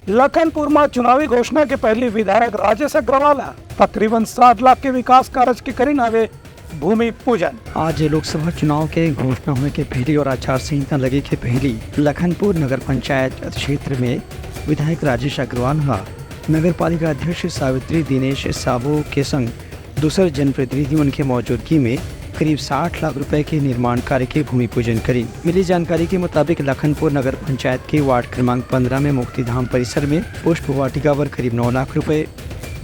लखनपुर में चुनावी घोषणा के पहले विधायक राजेश अग्रवाल तकरीबन 7 लाख के विकास कार्य के करीन आवे भूमि पूजन। आज लोकसभा चुनाव के घोषणा होने के पहले और आचार संहिता लगे के पहले लखनपुर नगर पंचायत क्षेत्र में विधायक राजेश अग्रवाल नगर पालिका अध्यक्ष सावित्री दिनेश साबो के संग दूसरे जनप्रतिनिधि उनके मौजूदगी में करीब 60 लाख रुपए के निर्माण कार्य के भूमि पूजन करी। मिली जानकारी के मुताबिक लखनपुर नगर पंचायत के वार्ड क्रमांक 15 में मुक्तिधाम परिसर में पुष्प वाटिका पर करीब 9 लाख रुपए,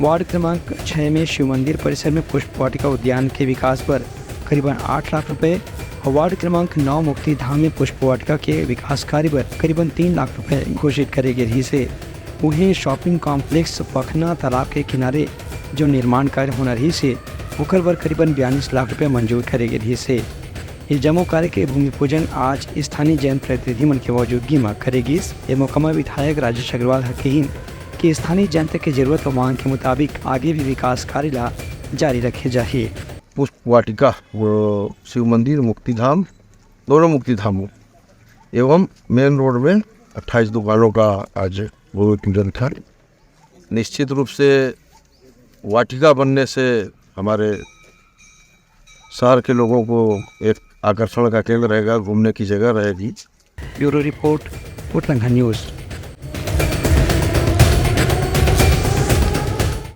वार्ड क्रमांक 6 में शिव मंदिर परिसर में पुष्प वाटिका उद्यान के विकास पर करीबन 8 लाख रुपए और वार्ड क्रमांक 9 मुक्तिधाम में पुष्प वाटिका के विकास कार्य पर करीबन 3 लाख रुपए घोषित करे गए रही से वहीं शॉपिंग कॉम्प्लेक्स पखना तालाब के किनारे जो निर्माण कार्य होना रही से ओकर पर करीबन 42 लाख रुपए मंजूर करे गए रही से इस जमो कार्य के भूमि पूजन आज स्थानीय जनप्रतिनिधि मन की मौजूदगी में करेगी। ये मौका विधायक राजेश अग्रवाल कही कि स्थानीय जनता की जरूरत और मांग के मुताबिक आगे भी विकास कार्य जारी रखे जाए। पुष्प वाटिका वो शिव मंदिर मुक्तिधाम दोनों मुक्तिधामों एवं मेन रोड में 28 दुकानों का आज भूमि पूजन था। निश्चित रूप से वाटिका बनने से हमारे शहर के लोगों को एक आकर्षण का केंद्र रहेगा, घूमने की जगह रहेगी। ब्यूरो रिपोर्ट, उटलंघा न्यूज़।